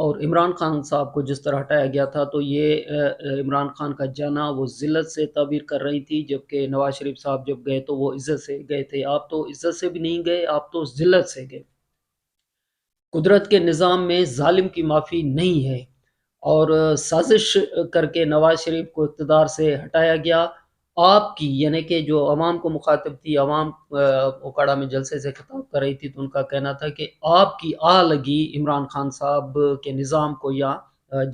اور عمران خان صاحب کو جس طرح ہٹایا گیا تھا تو یہ عمران خان کا جانا وہ ذلت سے تعبیر کر رہی تھی، جبکہ نواز شریف صاحب جب گئے تو وہ عزت سے گئے تھے۔ آپ تو عزت سے بھی نہیں گئے، آپ تو ذلت سے گئے۔ قدرت کے نظام میں ظالم کی معافی نہیں ہے، اور سازش کر کے نواز شریف کو اقتدار سے ہٹایا گیا۔ آپ کی یعنی کہ جو عوام کو مخاطب تھی، عوام اوکاڑا میں جلسے سے خطاب کر رہی تھی تو ان کا کہنا تھا کہ آپ کی آہ لگی عمران خان صاحب کے نظام کو، یا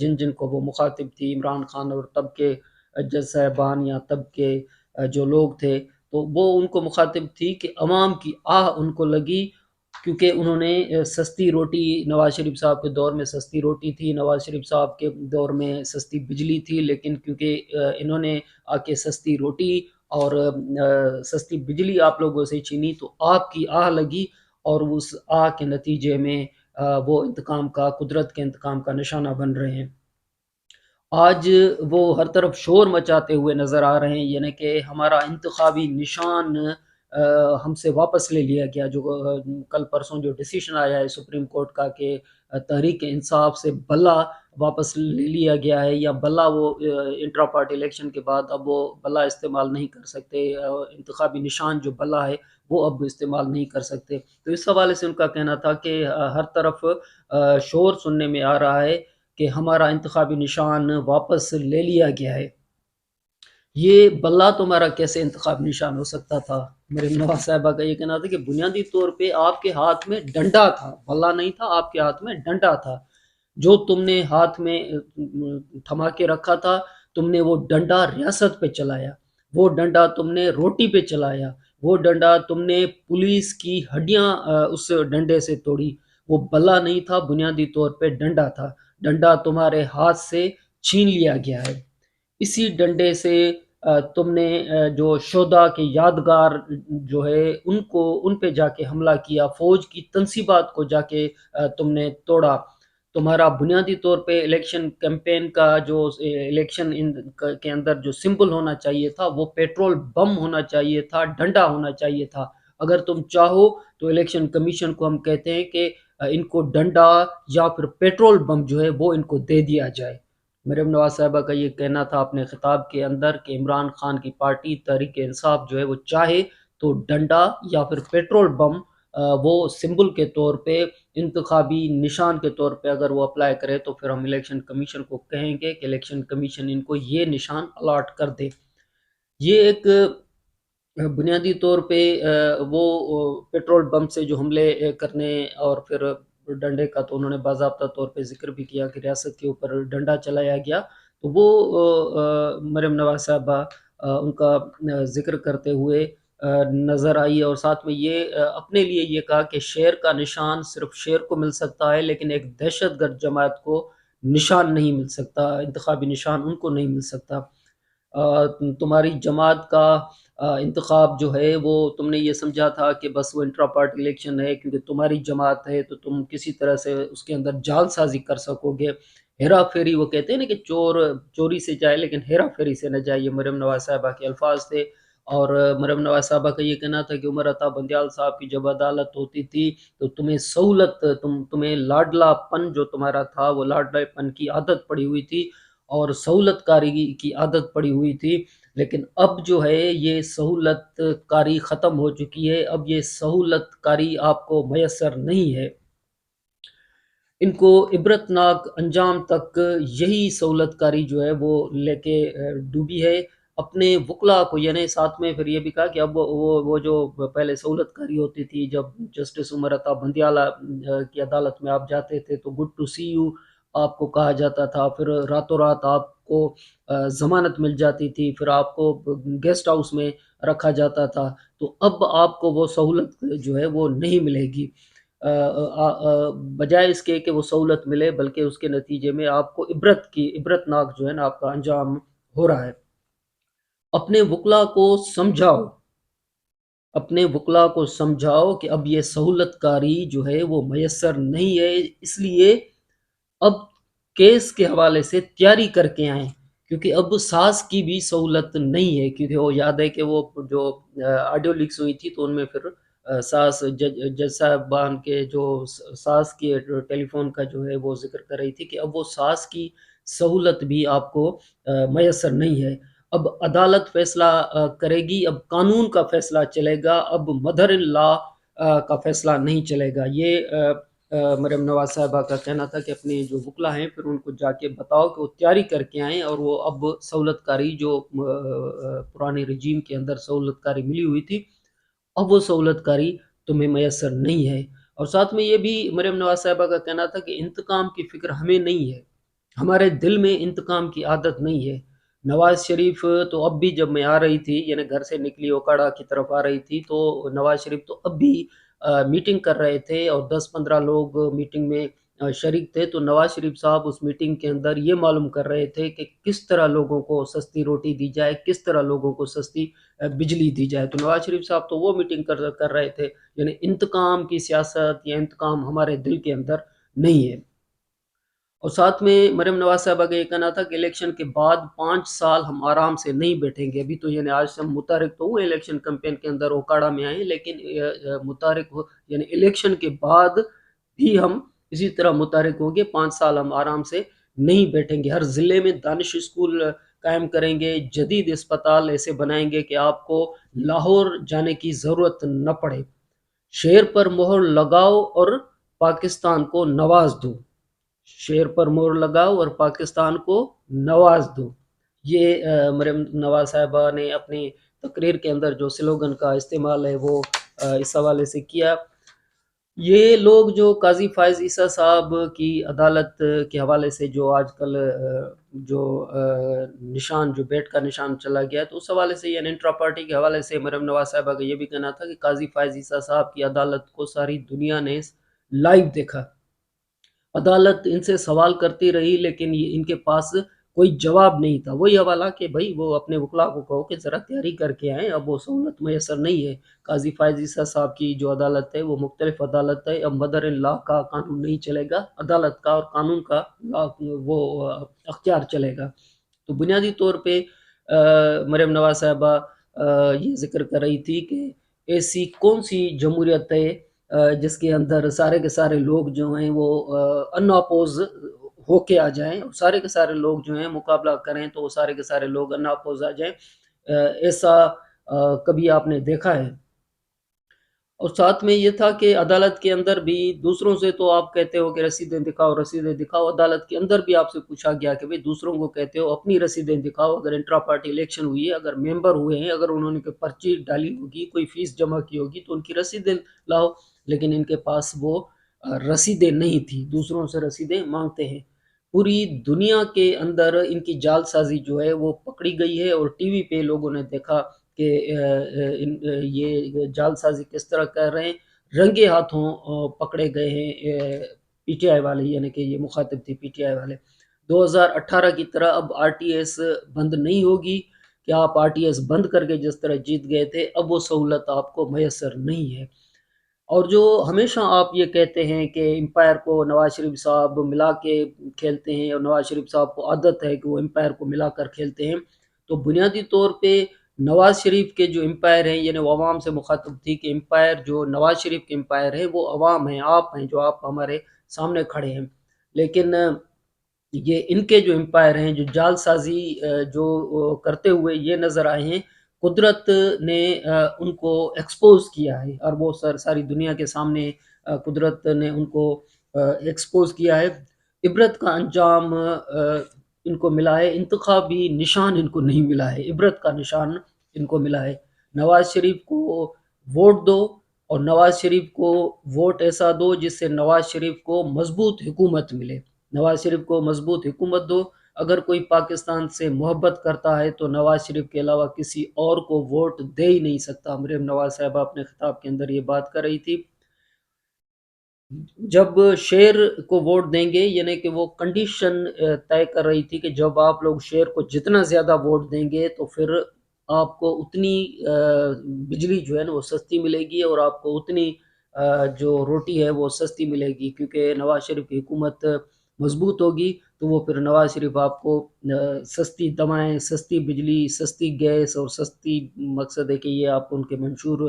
جن جن کو وہ مخاطب تھی، عمران خان اور تب کے جج صاحبان یا تب کے جو لوگ تھے، تو وہ ان کو مخاطب تھی کہ عوام کی آہ ان کو لگی، کیونکہ انہوں نے سستی روٹی، نواز شریف صاحب کے دور میں سستی روٹی تھی، نواز شریف صاحب کے دور میں سستی بجلی تھی، لیکن کیونکہ انہوں نے آ کے سستی روٹی اور سستی بجلی آپ لوگوں سے چھینی تو آپ کی آہ لگی، اور اس آہ کے نتیجے میں وہ انتقام کا، قدرت کے انتقام کا نشانہ بن رہے ہیں۔ آج وہ ہر طرف شور مچاتے ہوئے نظر آ رہے ہیں، یعنی کہ ہمارا انتخابی نشان ہم سے واپس لے لیا گیا۔ جو کل پرسوں جو ڈیسیشن آیا ہے سپریم کورٹ کا کہ تحریک انصاف سے بلہ واپس لے لیا گیا ہے، یا بلہ وہ انٹرا پارٹی الیکشن کے بعد اب وہ بلہ استعمال نہیں کر سکتے، انتخابی نشان جو بلہ ہے وہ اب استعمال نہیں کر سکتے۔ تو اس حوالے سے ان کا کہنا تھا کہ ہر طرف شور سننے میں آ رہا ہے کہ ہمارا انتخابی نشان واپس لے لیا گیا ہے۔ یہ بلہ تمہارا کیسے انتخابی نشان ہو سکتا تھا؟ مریم نواز صاحبہ کا یہ کہنا تھا کہ بنیادی طور پہ آپ کے ہاتھ میں ڈنڈا تھا، بلہ نہیں تھا، آپ کے ہاتھ میں ڈنڈا تھا۔ جو تم نے ہاتھ میں تھما کے رکھا تھا، تم نے وہ ڈنڈا ریاست پہ چلایا، وہ ڈنڈا تم نے روٹی پہ چلایا، وہ ڈنڈا تم نے پولیس کی ہڈیاں اس ڈنڈے سے توڑی۔ وہ بلہ نہیں تھا، بنیادی طور پہ ڈنڈا تھا۔ ڈنڈا تمہارے ہاتھ سے چھین لیا گیا ہے۔ اسی ڈنڈے سے تم نے جو شہداء کے یادگار جو ہے ان پہ جا کے حملہ کیا، فوج کی تنصیبات کو جا کے تم نے توڑا۔ تمہارا بنیادی طور پہ الیکشن کیمپین کا جو الیکشن کے اندر جو سمبل ہونا چاہیے تھا وہ پیٹرول بم ہونا چاہیے تھا، ڈنڈا ہونا چاہیے تھا۔ اگر تم چاہو تو الیکشن کمیشن کو ہم کہتے ہیں کہ ان کو ڈنڈا یا پھر پیٹرول بم جو ہے وہ ان کو دے دیا جائے۔ مریم نواز صاحبہ کا یہ کہنا تھا اپنے خطاب کے اندر کہ عمران خان کی پارٹی تحریک انصاف جو ہے وہ چاہے تو ڈنڈا یا پھر پیٹرول بم وہ سمبل کے طور پہ، انتخابی نشان کے طور پہ اگر وہ اپلائی کرے تو پھر ہم الیکشن کمیشن کو کہیں گے کہ الیکشن کمیشن ان کو یہ نشان الاٹ کر دے۔ یہ ایک بنیادی طور پہ وہ پیٹرول بم سے جو حملے کرنے اور پھر ڈنڈے کا تو انہوں نے باضابطہ طور پہ ذکر بھی کیا کہ ریاست کے اوپر ڈنڈا چلایا گیا، تو وہ مریم نواز صاحبہ ان کا ذکر کرتے ہوئے نظر آئی، اور ساتھ میں یہ اپنے لیے یہ کہا کہ شیر کا نشان صرف شیر کو مل سکتا ہے، لیکن ایک دہشت گرد جماعت کو نشان نہیں مل سکتا، انتخابی نشان ان کو نہیں مل سکتا۔ تمہاری جماعت کا انتخاب جو ہے وہ تم نے یہ سمجھا تھا کہ بس وہ انٹرا پارٹی الیکشن ہے، کیونکہ تمہاری جماعت ہے تو تم کسی طرح سے اس کے اندر جال سازی کر سکو گے، ہیرا پھیری، وہ کہتے ہیں نا کہ چور چوری سے جائے لیکن ہیرا پھیری سے نہ جائے، یہ مریم نواز صاحبہ کے الفاظ تھے۔ اور مریم نواز صاحبہ کا یہ کہنا تھا کہ عمر عطا بندیال صاحب کی جب عدالت ہوتی تھی تو تمہیں سہولت، تمہیں لاڈلا پن جو تمہارا تھا وہ لاڈلا پن کی عادت پڑی ہوئی تھی اور سہولت کاری کی عادت پڑی ہوئی تھی، لیکن اب جو ہے یہ سہولت کاری ختم ہو چکی ہے، اب یہ سہولت کاری آپ کو میسر نہیں ہے۔ ان کو عبرتناک انجام تک یہی سہولت کاری جو ہے وہ لے کے ڈوبی ہے۔ اپنے وکلا کو، یعنی ساتھ میں پھر یہ بھی کہا کہ اب وہ جو پہلے سہولت کاری ہوتی تھی، جب جسٹس عمر عطا بندیالہ کی عدالت میں آپ جاتے تھے تو گڈ ٹو سی یو آپ کو کہا جاتا تھا، پھر راتوں رات آپ کو ضمانت مل جاتی تھی، پھر آپ کو گیسٹ ہاؤس میں رکھا جاتا تھا، تو اب آپ کو وہ سہولت جو ہے وہ نہیں ملے گی۔ بجائے اس کے کہ وہ سہولت ملے، بلکہ اس کے نتیجے میں آپ کو عبرتناک جو ہے نا آپ کا انجام ہو رہا ہے۔ اپنے وکلا کو سمجھاؤ، اپنے وکلا کو سمجھاؤ کہ اب یہ سہولت کاری جو ہے وہ میسر نہیں ہے، اس لیے اب کیس کے حوالے سے تیاری کر کے آئیں، کیونکہ اب ساز کی بھی سہولت نہیں ہے، کیونکہ وہ یاد ہے کہ وہ جو آڈیو لیکس ہوئی تھی تو ان میں پھر ساس جج صاحبان کے جو ساس کی ٹیلی فون کا جو ہے وہ ذکر کر رہی تھی کہ اب وہ ساس کی سہولت بھی آپ کو میسر نہیں ہے. اب عدالت فیصلہ کرے گی، اب قانون کا فیصلہ چلے گا، اب مدر ان لا کا فیصلہ نہیں چلے گا. یہ مریم نواز صاحبہ کا کہنا تھا کہ اپنے جو وکلا ہیں پھر ان کو جا کے بتاؤ کہ وہ تیاری کر کے آئیں، اور وہ اب سہولت کاری جو پرانے رجیم کے اندر سہولت کاری ملی ہوئی تھی، اب وہ سہولت کاری تمہیں میسر نہیں ہے. اور ساتھ میں یہ بھی مریم نواز صاحبہ کا کہنا تھا کہ انتقام کی فکر ہمیں نہیں ہے، ہمارے دل میں انتقام کی عادت نہیں ہے. نواز شریف تو اب بھی جب میں آ رہی تھی، یعنی گھر سے نکلی اوکاڑا کی طرف آ رہی تھی، تو نواز شریف تو اب بھی میٹنگ کر رہے تھے اور 10-15 لوگ میٹنگ میں شریک تھے. تو نواز شریف صاحب اس میٹنگ کے اندر یہ معلوم کر رہے تھے کہ کس طرح لوگوں کو سستی روٹی دی جائے، کس طرح لوگوں کو سستی بجلی دی جائے. تو نواز شریف صاحب تو وہ میٹنگ کر رہے تھے، یعنی انتقام کی سیاست یا انتقام ہمارے دل کے اندر نہیں ہے. اور ساتھ میں مریم نواز صاحبہ کا یہ کہنا تھا کہ الیکشن کے بعد 5 سال ہم آرام سے نہیں بیٹھیں گے. ابھی تو یعنی آج سے ہم متحرک تو ہوئے الیکشن کمپین کے اندر اوکاڑا میں آئے، لیکن متحرک یعنی الیکشن کے بعد بھی ہم اسی طرح متحرک ہوں گے. 5 سال ہم آرام سے نہیں بیٹھیں گے. ہر ضلع میں دانش اسکول قائم کریں گے، جدید اسپتال ایسے بنائیں گے کہ آپ کو لاہور جانے کی ضرورت نہ پڑے. شیر پر مہر لگاؤ اور پاکستان کو نواز دو. شیر پر مہر لگاؤ اور پاکستان کو نواز دو. یہ مریم نواز صاحبہ نے اپنی تقریر کے اندر جو سلوگن کا استعمال ہے وہ اس حوالے سے کیا. یہ لوگ جو قاضی فائز عیسیٰ صاحب کی عدالت کے حوالے سے جو آج کل جو نشان جو بیٹ کا نشان چلا گیا ہے، تو اس حوالے سے یعنی انٹرا پارٹی کے حوالے سے مریم نواز صاحبہ کا یہ بھی کہنا تھا کہ قاضی فائز عیسیٰ صاحب کی عدالت کو ساری دنیا نے لائیو دیکھا. عدالت ان سے سوال کرتی رہی لیکن ان کے پاس کوئی جواب نہیں تھا. وہی حوالہ کہ بھائی وہ اپنے وکلا کو کہو کہ ذرا تیاری کر کے آئیں، اب وہ سہولت میسر نہیں ہے. قاضی فائز عیسیٰ صاحب کی جو عدالت ہے وہ مختلف عدالت ہے. اب مدر ان لا کا قانون نہیں چلے گا، عدالت کا اور قانون کا وہ اختیار چلے گا. تو بنیادی طور پہ مریم نواز صاحبہ یہ ذکر کر رہی تھی کہ ایسی کون سی جمہوریت ہے جس کے اندر سارے کے سارے لوگ جو ہیں وہ ان اپوز ہو کے آ جائیں، اور سارے کے سارے لوگ جو ہیں مقابلہ کریں تو وہ سارے کے سارے لوگ ان اپوز آ جائیں. ایسا کبھی آپ نے دیکھا ہے؟ اور ساتھ میں یہ تھا کہ عدالت کے اندر بھی دوسروں سے تو آپ کہتے ہو کہ رسیدیں دکھاؤ رسیدیں دکھاؤ، عدالت کے اندر بھی آپ سے پوچھا گیا کہ بھئی دوسروں کو کہتے ہو اپنی رسیدیں دکھاؤ. اگر انٹرا پارٹی الیکشن ہوئی ہے، اگر ممبر ہوئے ہیں، اگر انہوں نے کوئی پرچی ڈالی ہوگی، کوئی فیس جمع کی ہوگی تو ان کی رسیدیں لاؤ. لیکن ان کے پاس وہ رسیدیں نہیں تھی، دوسروں سے رسیدیں مانگتے ہیں. پوری دنیا کے اندر ان کی جال سازی جو ہے وہ پکڑی گئی ہے، اور ٹی وی پہ لوگوں نے دیکھا کہ یہ جال سازی کس طرح کر رہے ہیں. رنگے ہاتھوں پکڑے گئے ہیں پی ٹی آئی والے، یعنی کہ یہ مخاطب تھی پی ٹی آئی والے. 2018 کی طرح اب آر ٹی ایس بند نہیں ہوگی کہ آپ آر ٹی ایس بند کر کے جس طرح جیت گئے تھے، اب وہ سہولت آپ کو میسر نہیں ہے. اور جو ہمیشہ آپ یہ کہتے ہیں کہ امپائر کو نواز شریف صاحب ملا کے کھیلتے ہیں، اور نواز شریف صاحب کو عادت ہے کہ وہ امپائر کو ملا کر کھیلتے ہیں، تو بنیادی طور پہ نواز شریف کے جو امپائر ہیں، یعنی وہ عوام سے مخاطب تھی کہ امپائر جو نواز شریف کے امپائر ہیں وہ عوام ہیں، آپ ہیں جو آپ ہمارے سامنے کھڑے ہیں. لیکن یہ ان کے جو امپائر ہیں جو جال سازی جو کرتے ہوئے یہ نظر آئے ہیں، قدرت نے ان کو ایکسپوز کیا ہے، اور وہ ساری دنیا کے سامنے قدرت نے ان کو ایکسپوز کیا ہے. عبرت کا انجام ان کو ملا ہے، انتخابی نشان ان کو نہیں ملا ہے، عبرت کا نشان ان کو ملا ہے. نواز شریف کو ووٹ دو، اور نواز شریف کو ووٹ ایسا دو جس سے نواز شریف کو مضبوط حکومت ملے. نواز شریف کو مضبوط حکومت دو. اگر کوئی پاکستان سے محبت کرتا ہے تو نواز شریف کے علاوہ کسی اور کو ووٹ دے ہی نہیں سکتا. مریم نواز صاحبہ اپنے خطاب کے اندر یہ بات کر رہی تھی. جب شیر کو ووٹ دیں گے، یعنی کہ وہ کنڈیشن طے کر رہی تھی کہ جب آپ لوگ شیر کو جتنا زیادہ ووٹ دیں گے تو پھر آپ کو اتنی بجلی جو ہے نا وہ سستی ملے گی، اور آپ کو اتنی جو روٹی ہے وہ سستی ملے گی، کیونکہ نواز شریف کی حکومت مضبوط ہوگی تو وہ پھر نواز شریف آپ کو سستی دوائیں، سستی بجلی، سستی گیس اور سستی، مقصد ہے کہ یہ آپ کو ان کے منشور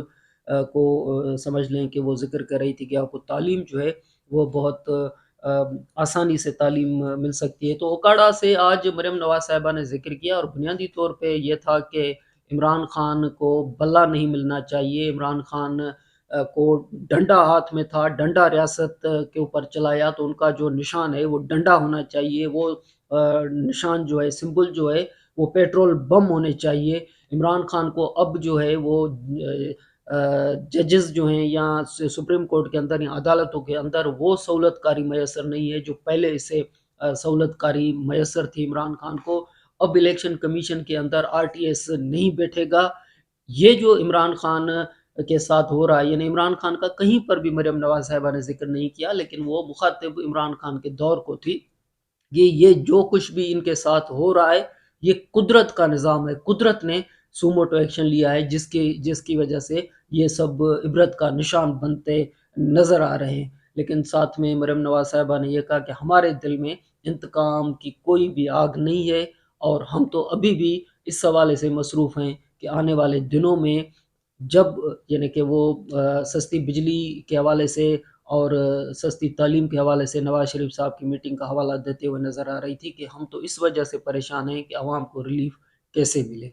کو سمجھ لیں کہ وہ ذکر کر رہی تھی کہ آپ کو تعلیم جو ہے وہ بہت آسانی سے تعلیم مل سکتی ہے۔ تو اوکاڑا سے آج مریم نواز صاحبہ نے ذکر کیا، اور بنیادی طور پہ یہ تھا کہ عمران خان کو بلہ نہیں ملنا چاہیے، عمران خان کو ڈنڈا ہاتھ میں تھا، ڈنڈا ریاست کے اوپر چلایا تو ان کا جو نشان ہے وہ ڈنڈا ہونا چاہیے، وہ نشان جو ہے، سمبل جو ہے وہ پیٹرول بم ہونے چاہیے۔ عمران خان کو اب جو ہے وہ ججز جو ہیں یا سپریم کورٹ کے اندر یا عدالتوں کے اندر وہ سہولت کاری میسر نہیں ہے جو پہلے اسے سہولت کاری میسر تھی عمران خان کو۔ اب الیکشن کمیشن کے اندر آر ٹی ایس نہیں بیٹھے گا۔ یہ جو عمران خان کے ساتھ ہو رہا ہے، یعنی عمران خان کا کہیں پر بھی مریم نواز صاحبہ نے ذکر نہیں کیا، لیکن وہ مخاطب عمران خان کے دور کو تھی۔ یہ جو کچھ بھی ان کے ساتھ ہو رہا ہے یہ قدرت کا نظام ہے، قدرت نے سوموٹو ایکشن لیا ہے جس کی وجہ سے یہ سب عبرت کا نشان بنتے نظر آ رہے ہیں۔ لیکن ساتھ میں مریم نواز صاحبہ نے یہ کہا کہ ہمارے دل میں انتقام کی کوئی بھی آگ نہیں ہے، اور ہم تو ابھی بھی اس حوالے سے مصروف ہیں کہ آنے والے دنوں میں جب یعنی کہ وہ سستی بجلی کے حوالے سے اور سستی تعلیم کے حوالے سے نواز شریف صاحب کی میٹنگ کا حوالہ دیتے ہوئے نظر آ رہی تھی کہ ہم تو اس وجہ سے پریشان ہیں کہ عوام کو ریلیف کیسے ملے۔